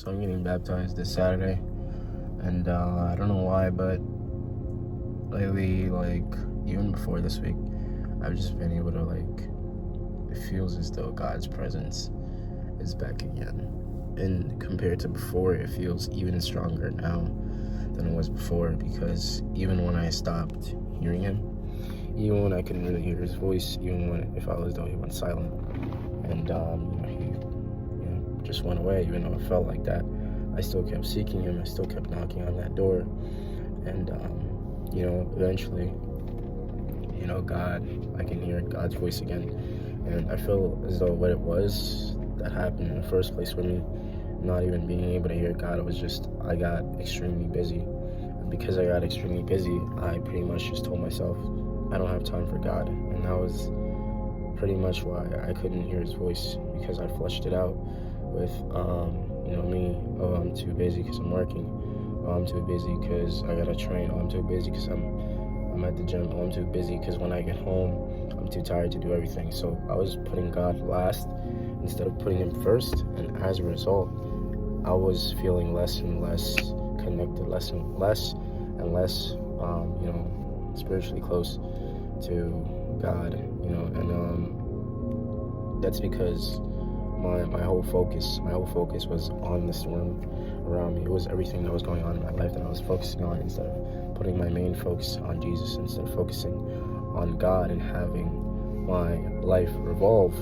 So I'm getting baptized this Saturday, and I don't know why, but lately, even before this week, I've just been able to it feels as though God's presence is back again. And compared to before, it feels even stronger now than it was before, because even when I stopped hearing him, even when I couldn't really hear his voice, even when it felt as though he went silent, and he just went away, even though it felt like that, I still kept seeking him. I still kept knocking on that door, and eventually, I can hear God's voice again, and I feel as though what it was that happened in the first place for me, not even being able to hear God, it was just I got extremely busy. And because I got extremely busy, I pretty much just told myself I don't have time for God, and that was pretty much why I couldn't hear his voice, because I flushed it out with me. Oh, I'm too busy because I'm working. Oh, I'm too busy because I gotta train. Oh, I'm too busy because I'm at the gym. Oh, I'm too busy because when I get home, I'm too tired to do everything. So I was putting God last instead of putting him first, and as a result, I was feeling less and less connected, less and less, spiritually close to God, and that's because my whole focus was on the storm around me. It was everything that was going on in my life that I was focusing on, instead of putting my main focus on Jesus, instead of focusing on God and having my life revolve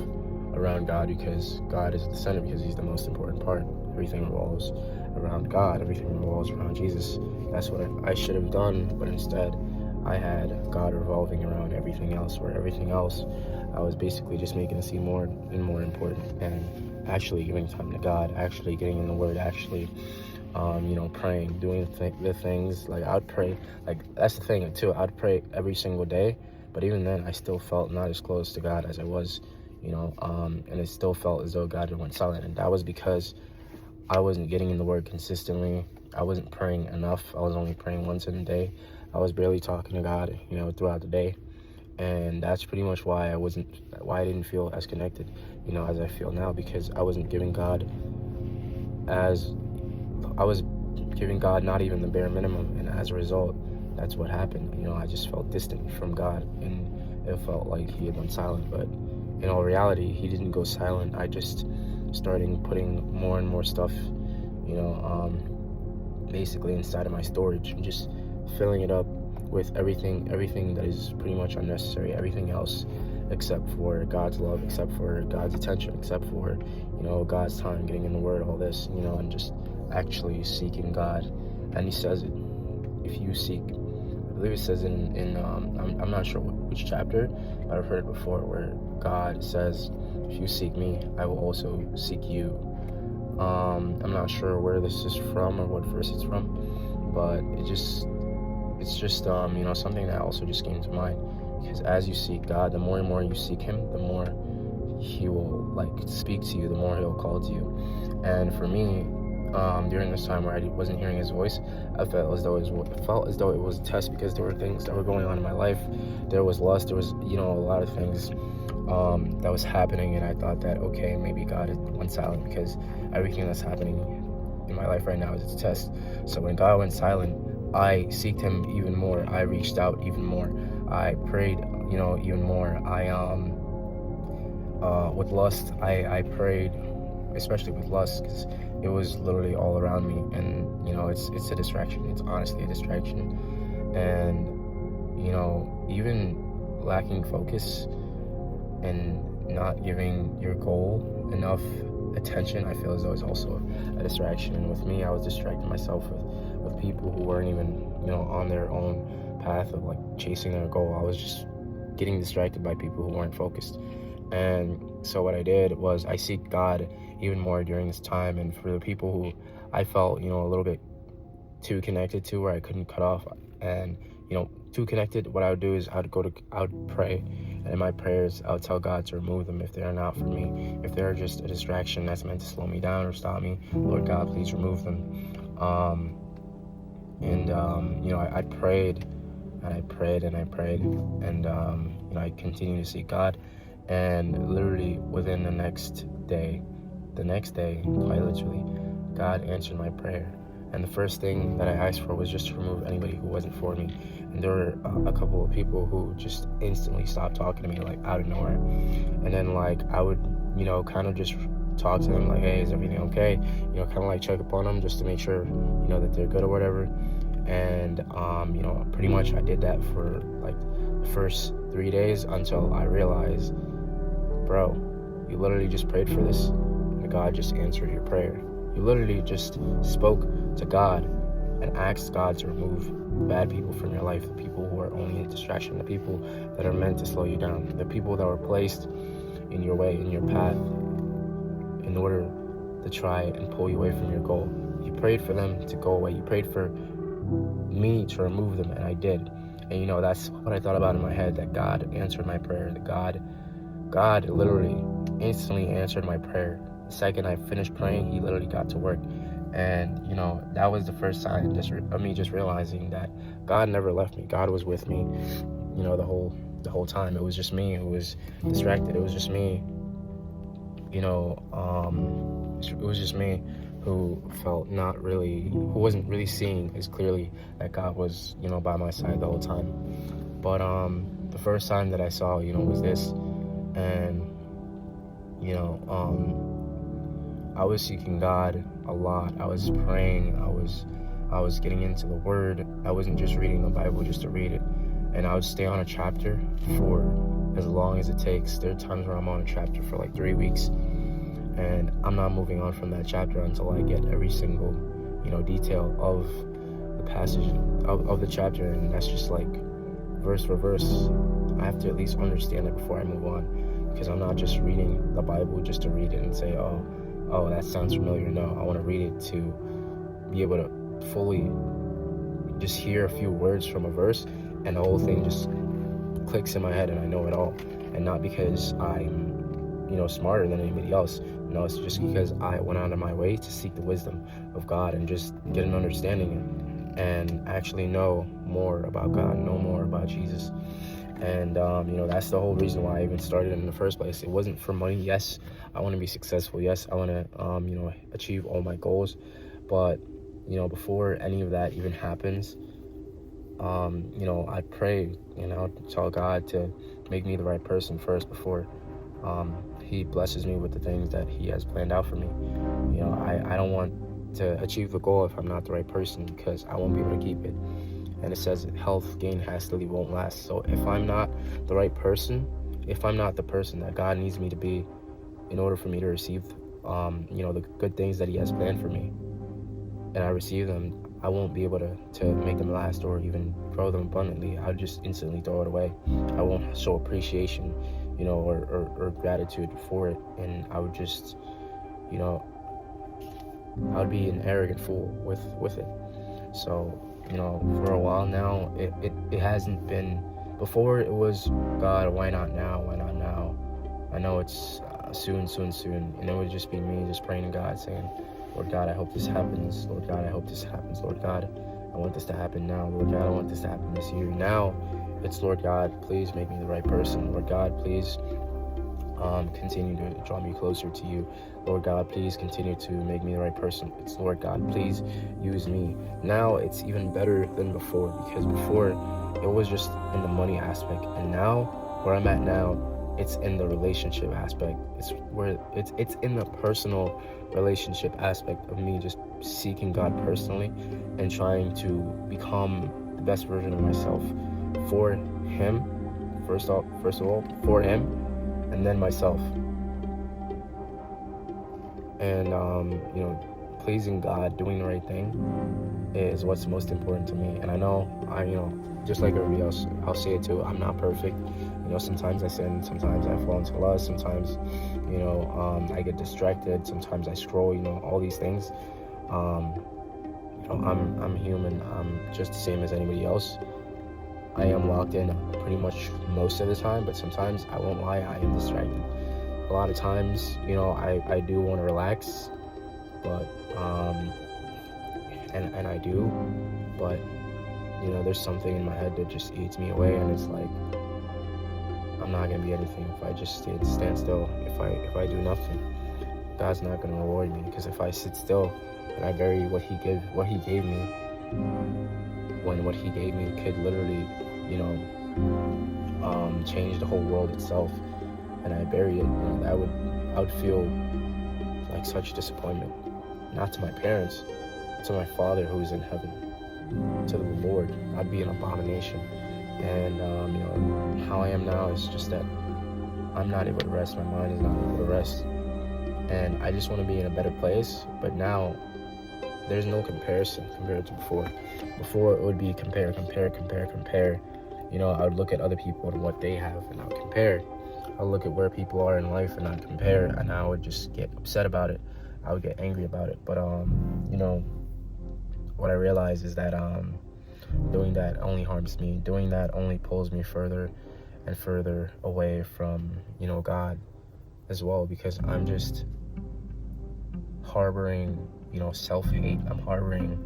around God, because God is the center, because he's the most important part. Everything revolves around God, everything revolves around Jesus. That's what I should have done, but instead I had God revolving around everything else, where everything else I was basically just making it seem more and more important, and actually giving time to God, actually getting in the Word, actually, praying, doing the things. Like, I'd pray, that's the thing too, I'd pray every single day, but even then I still felt not as close to God as I was, and it still felt as though God went silent, and that was because I wasn't getting in the Word consistently. I wasn't praying enough. I was only praying once in a day. I was barely talking to God, throughout the day. And that's pretty much why I didn't feel as connected, as I feel now, because I wasn't giving God I was giving God not even the bare minimum. And as a result, that's what happened. I just felt distant from God, and it felt like he had went silent. But in all reality, he didn't go silent. I just started putting more and more stuff, basically inside of my storage, and just filling it up with everything that is pretty much unnecessary, everything else except for God's love, except for God's attention, except for, God's time, getting in the Word, all this, and just actually seeking God. And he says it, if you seek, I believe it says I'm not sure which chapter, but I've heard it before, where God says, if you seek me, I will also seek you. I'm not sure where this is from or what verse it's from, but it's just something that also just came to mind, because as you seek God, the more and more you seek him, the more he will speak to you, the more he'll call to you. And for me, during this time where I wasn't hearing his voice, I felt as though it was a test, because there were things that were going on in my life. There was lust, there was a lot of things that was happening, and I thought that, okay, maybe God went silent, because everything that's happening in my life right now is a test. So when God went silent, I seeked him even more. I reached out even more. I prayed, even more. With lust, I prayed, especially with lust, because it was literally all around me, and it's a distraction. It's honestly a distraction, and even lacking focus and not giving your goal enough attention, I feel as though it's also a distraction. And with me, I was distracting myself with people who weren't even on their own path of chasing their goal. I was just getting distracted by people who weren't focused. And so what I did was I seek God even more during this time. And for the people who I felt a little bit too connected to, where I couldn't cut off, and too connected, what I would do is I would pray, and in my prayers I would tell God to remove them if they're not for me, if they're just a distraction that's meant to slow me down or stop me. Lord God, please remove them. I prayed, and I prayed, and I prayed, and I continued to seek God. And literally within the next day, quite literally, God answered my prayer. And the first thing that I asked for was just to remove anybody who wasn't for me. And there were a couple of people who just instantly stopped talking to me, like, out of nowhere. And then, like, I would, kind of just talk to them, like, hey, is everything okay? Kind of like check up on them just to make sure, that they're good or whatever. And, pretty much I did that for, like, the first 3 days until I realized, bro, you literally just prayed for this, and God just answered your prayer. You literally just spoke to God and asked God to remove bad people from your life, the people who are only a distraction, the people that are meant to slow you down, the people that were placed in your way, in your path, in order to try and pull you away from your goal. You prayed for them to go away. You prayed for me to remove them, and I did. And that's what I thought about in my head, that God answered my prayer, that God literally instantly answered my prayer. The second I finished praying, he literally got to work. And that was the first sign of me just realizing that God never left me. God was with me, the whole time. It was just me who was distracted. It was just me, it was just me who who wasn't really seeing as clearly that God was, by my side the whole time. But the first sign that I saw, was this. And I was seeking God a lot. I was praying. I was getting into the Word. I wasn't just reading the Bible just to read it. And I would stay on a chapter for as long as it takes. There are times where I'm on a chapter for like 3 weeks, and I'm not moving on from that chapter until I get every single, detail of the passage of the chapter. And that's just like verse for verse. I have to at least understand it before I move on, because I'm not just reading the Bible just to read it and say, oh, that sounds familiar. No, I want to read it to be able to fully just hear a few words from a verse, and the whole thing just clicks in my head and I know it all. And not because I'm, smarter than anybody else. No, it's just because I went out of my way to seek the wisdom of God and just get an understanding and actually know more about God, know more about Jesus. And, that's the whole reason why I even started in the first place. It wasn't for money. Yes, I want to be successful. Yes, I want to, achieve all my goals. But, before any of that even happens, I pray, tell God to make me the right person first before he blesses me with the things that he has planned out for me. I don't want to achieve the goal if I'm not the right person, because I won't be able to keep it. And it says health gained hastily won't last. So if I'm not the right person, if I'm not the person that God needs me to be in order for me to receive, the good things that he has planned for me, and I receive them, I won't be able to make them last or even grow them abundantly. I'll just instantly throw it away. I won't show appreciation, or gratitude for it. And I would just, I would be an arrogant fool with it. So, for a while now, it hasn't been. Before it was, God, why not now? Why not now? I know it's soon. And it would just be me just praying to God, saying, Lord God, I hope this happens. Lord God, I hope this happens. Lord God, I want this to happen now. Lord God, I want this to happen this year. Now, it's Lord God, please make me the right person. Lord God, please continue to draw me closer to you. Lord God, please continue to make me the right person. It's Lord God, please use me. Now it's even better than before, because before it was just in the money aspect, and now where I'm at now, it's in the relationship aspect. It's in the personal relationship aspect of me just seeking God personally and trying to become the best version of myself for him, first of all, for him, and then myself. And pleasing God, doing the right thing is what's most important to me. And I know just like everybody else, I'll say it too, I'm not perfect. Sometimes I sin, sometimes I fall into lust, sometimes I get distracted, sometimes I scroll, all these things. I'm human. I'm just the same as anybody else. I am locked in pretty much most of the time, but sometimes, I won't lie, I am distracted. A lot of times, I do want to relax, but and I do, but there's something in my head that just eats me away, and it's like, I'm not gonna be anything if I just stand still, if I do nothing. God's not going to reward me. Because if I sit still and I bury what He gave me, when what He gave me could literally, change the whole world itself, and I bury it, I would feel like such disappointment, not to my parents, but to my Father who is in heaven, to the Lord. I'd be an abomination. And how I am now is just that I'm not able to rest. My mind is not able to rest, and I just want to be in a better place. But now there's no comparison compared to before. Before it would be compare. I would look at other people and what they have, and I would compare. I would look at where people are in life, and I'd compare, and I would just get upset about it. I would get angry about it. But what I realized is that doing that only harms me. Doing that only pulls me further and further away from, God as well, because I'm just harboring, self-hate. I'm harboring,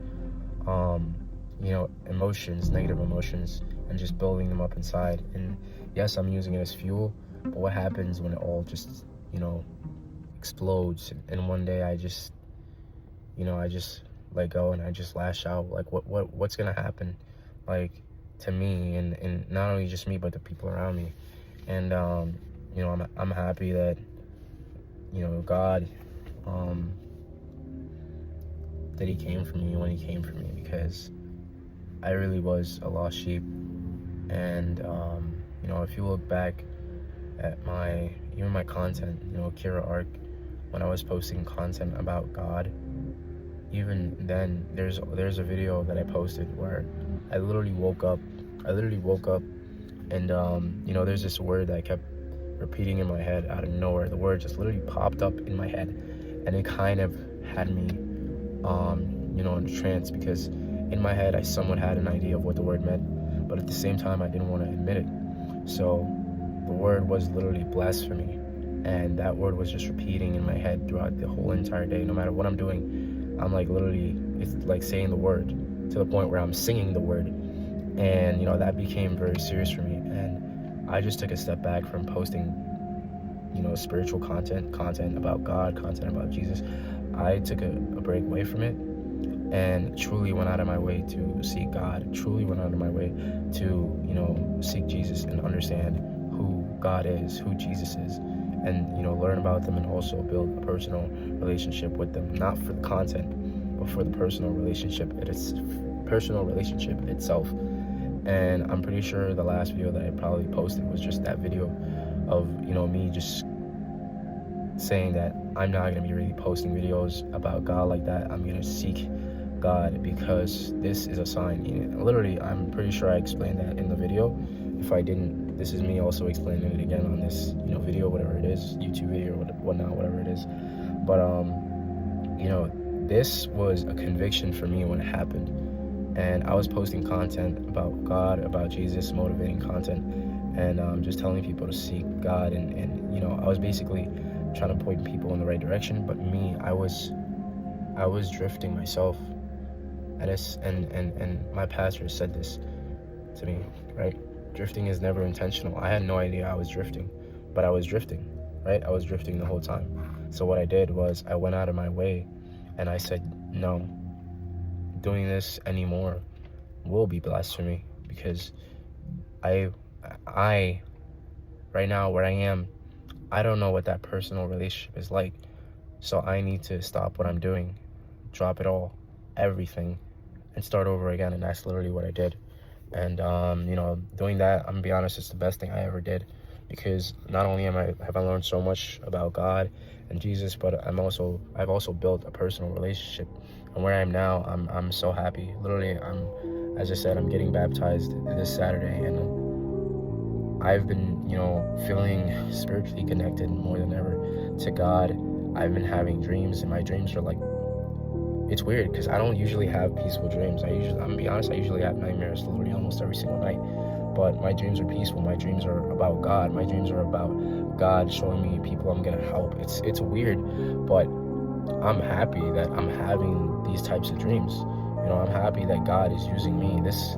emotions, negative emotions, and just building them up inside. And yes, I'm using it as fuel, but what happens when it all just, explodes? And one day I just let go, and I just lash out. Like, what's gonna happen, like, to me, and not only just me, but the people around me. And I'm happy that God, that He came for me when He came for me, because I really was a lost sheep. And if you look back at my content, Kira Ark, when I was posting content about God, even then there's a video that I posted where I literally woke up and there's this word that I kept repeating in my head out of nowhere. The word just literally popped up in my head, and it kind of had me in a trance, because in my head I somewhat had an idea of what the word meant, but at the same time I didn't want to admit it. So the word was literally blasphemy, and that word was just repeating in my head throughout the whole entire day. No matter what I'm doing, I'm like literally, it's like saying the word to the point where I'm singing the word. And that became very serious for me, and I just took a step back from posting spiritual content about God, content about Jesus. I took a break away from it, and truly went out of my way to seek God, truly went out of my way to seek Jesus and understand who God is, who Jesus is, and learn about them, and also build a personal relationship with them, not for the content, but for the personal relationship. It's personal relationship itself. And I'm pretty sure the last video that I probably posted was just that video of me just saying that I'm not going to be really posting videos about God like that. I'm going to seek God because this is a sign. Literally, I'm pretty sure I explained that in the video. If I didn't, this is me also explaining it again on this video, whatever it is, YouTube video or whatnot, whatever it is. But this was a conviction for me when it happened, and I was posting content about God, about Jesus, motivating content, and just telling people to seek God, and I was basically trying to point people in the right direction. But me, I was drifting myself. And my pastor said this to me, right? Drifting is never intentional. I had no idea I was drifting, but I was drifting, right? I was drifting the whole time. So what I did was I went out of my way, and I said, no, doing this anymore will be blasphemy, because I right now where I am, I don't know what that personal relationship is like. So I need to stop what I'm doing, drop it all, everything, and start over again. And that's literally what I did. And doing that, I'm gonna be honest, it's the best thing I ever did, because not only have I learned so much about God and Jesus, but I've also built a personal relationship. And where I am now, I'm so happy. Literally, as I said, I'm getting baptized this Saturday, and I've been feeling spiritually connected more than ever to God. I've been having dreams, and my dreams are like, it's weird because I don't usually have peaceful dreams. I'm gonna be honest, I usually have nightmares literally almost every single night. But my dreams are peaceful. My dreams are about God. My dreams are about God showing me people I'm gonna help. It's weird, but I'm happy that I'm having these types of dreams. I'm happy that God is using me. This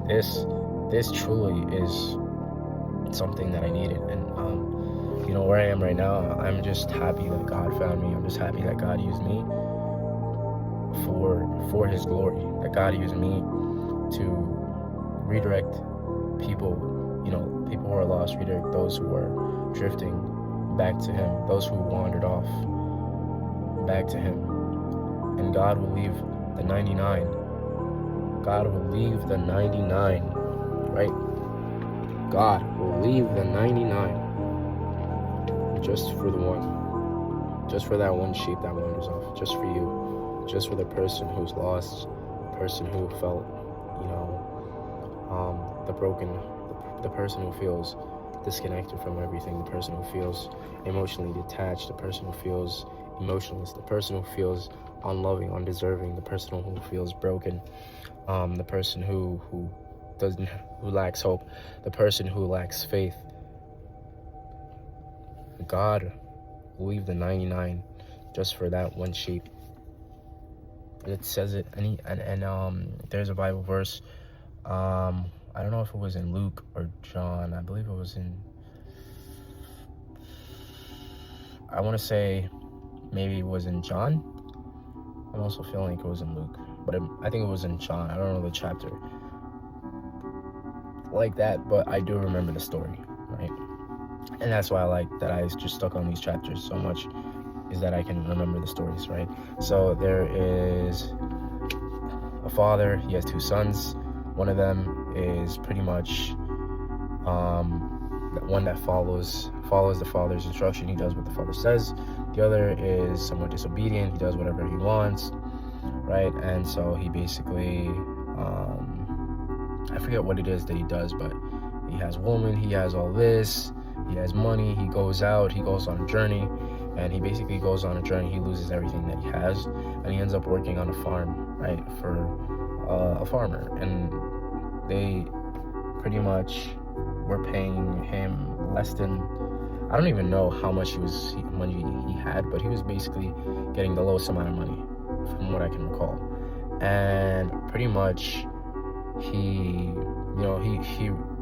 truly is something that I needed, and where I am right now, I'm just happy that God found me. I'm just happy that God used me for his glory, that God used me to redirect people, people who are lost, redirect those who are drifting back to him, those who wandered off back to him. And God will leave the 99. God will leave the 99, right? God will leave the 99 just for the one, just for that one sheep that wanders off, just for you, just for the person who's lost, the person who felt, the broken, the person who feels disconnected from everything, the person who feels emotionally detached, the person who feels emotionless, the person who feels unloving, undeserving, the person who feels broken, the person who lacks hope, the person who lacks faith. God will leave the 99 just for that one sheep. It says it, and there's a Bible verse. I don't know if it was in Luke or John. I believe it was in. I want to say maybe it was in John. I'm also feeling like it was in Luke, but I think it was in John. I don't know the chapter like that, but I do remember the story, right? And that's why I like that I just stuck on these chapters so much, is that I can remember the stories, right? So there is a father, he has two sons. One of them is pretty much the one that follows the father's instruction. He does what the father says. The other is somewhat disobedient. He does whatever he wants, right? And so he basically, I forget what it is that he does, but he has woman, he has all this, he has money, he goes out, he goes on a journey, and he basically goes on a journey. He loses everything that he has, and he ends up working on a farm, right, for a farmer. And they pretty much were paying him less than, I don't even know how much money he had, but he was basically getting the lowest amount of money from what I can recall. And pretty much he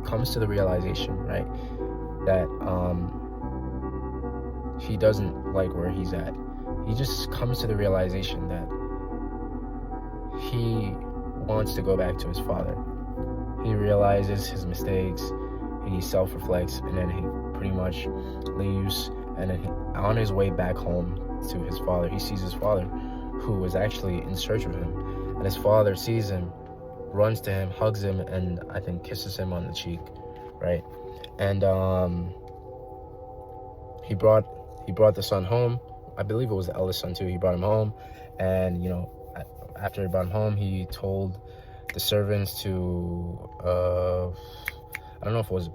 comes to the realization, right, that he doesn't like where he's at. He just comes to the realization that he wants to go back to his father. He realizes his mistakes, he self-reflects, and then he pretty much leaves. And then on his way back home to his father, he sees his father, who was actually in search of him. And his father sees him, runs to him, hugs him, and I think kisses him on the cheek, right? And he brought the son home. I believe it was the eldest son too. He brought him home, and after he brought him home, he told the servants to I don't know if it was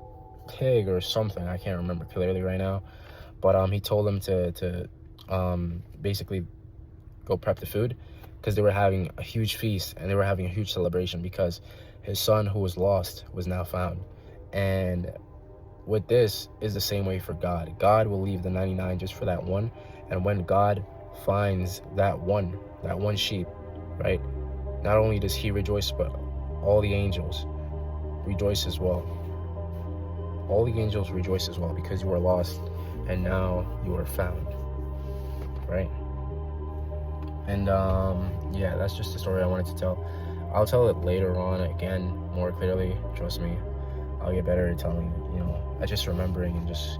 pig or something. I can't remember clearly right now, but he told them to basically go prep the food, because they were having a huge feast and they were having a huge celebration because his son who was lost was now found. And with this is the same way for God. God will leave the 99 just for that one. And when God finds that one sheep, right, not only does he rejoice, but all the angels rejoice as well. All the angels rejoice as well, because you are lost and now you are found, right? And yeah, that's just the story I wanted to tell. I'll tell it later on again more clearly. Trust me, I'll get better at telling, at just remembering and just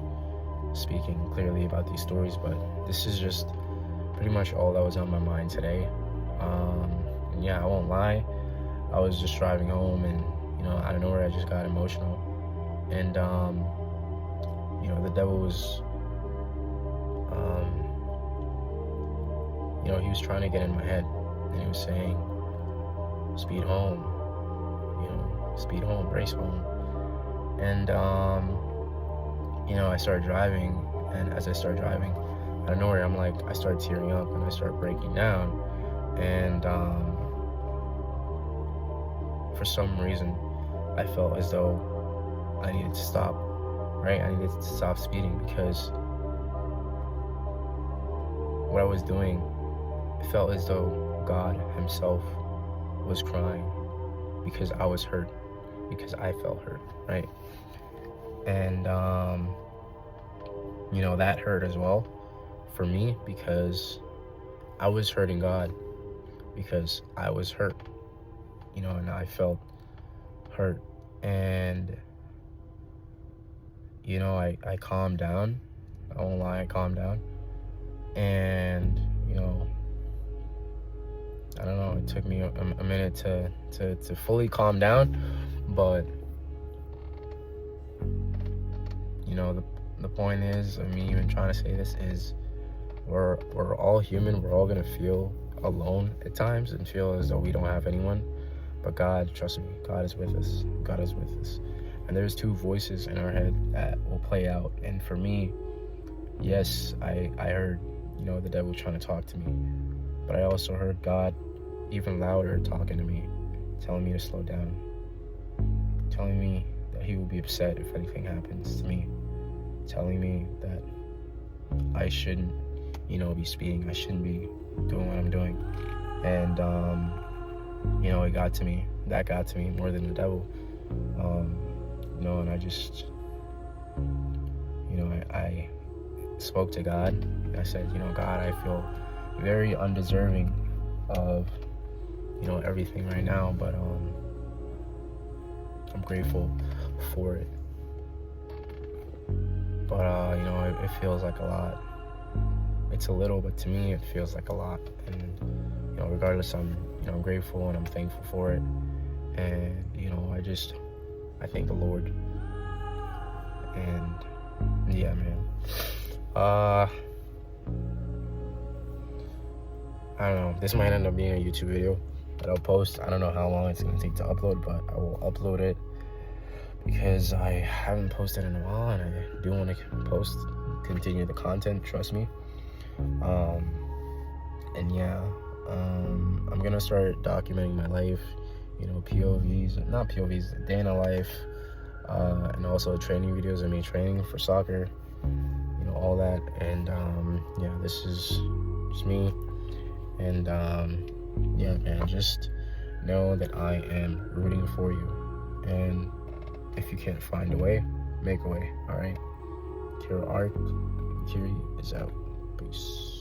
speaking clearly about these stories. But this is just pretty much all that was on my mind today. And yeah, I won't lie, I was just driving home, and out of nowhere I just got emotional. And the devil was he was trying to get in my head, and he was saying, speed home, speed home, race home. And I started driving, and as I started driving, out of nowhere, I started tearing up and I started breaking down. And for some reason, I felt as though I needed to stop, right? I needed to stop speeding, because what I was doing, it felt as though God himself was crying, because I was hurt, because I felt hurt, right? And that hurt as well for me, because I was hurting God, because I was hurt, and I felt hurt. And, I calmed down. I won't lie, I calmed down. And, I don't know, it took me a minute to fully calm down. But, the point is, of me even trying to say this is, we're all human. We're all going to feel alone at times and feel as though we don't have anyone. But God, trust me, God is with us. God is with us. And there's two voices in our head that will play out. And for me, yes, I heard, the devil trying to talk to me. But I also heard God even louder talking to me, telling me to slow down, telling me that he will be upset if anything happens to me, telling me that I shouldn't, be speeding. I shouldn't be doing what I'm doing. And, it got to me. That got to me more than the devil. And I just, I spoke to God. I said, God, I feel very undeserving of, everything right now, but I'm grateful for it. But, it feels like a lot. It's a little, but to me, it feels like a lot. And, regardless, I'm grateful and I'm thankful for it. And, I thank the Lord. And, yeah, man. I don't know. This might end up being a YouTube video that I'll post. I don't know how long it's going to take to upload, but I will upload it because I haven't posted in a while, and I do want to continue the content, trust me. And yeah, I'm going to start documenting my life, POVs, not POVs, day in a life, and also training videos of me training for soccer, all that. And yeah, this is just me. And yeah, man, just know that I am rooting for you. And if you can't find a way, make a way. All right. Kira Kiri is out. Peace.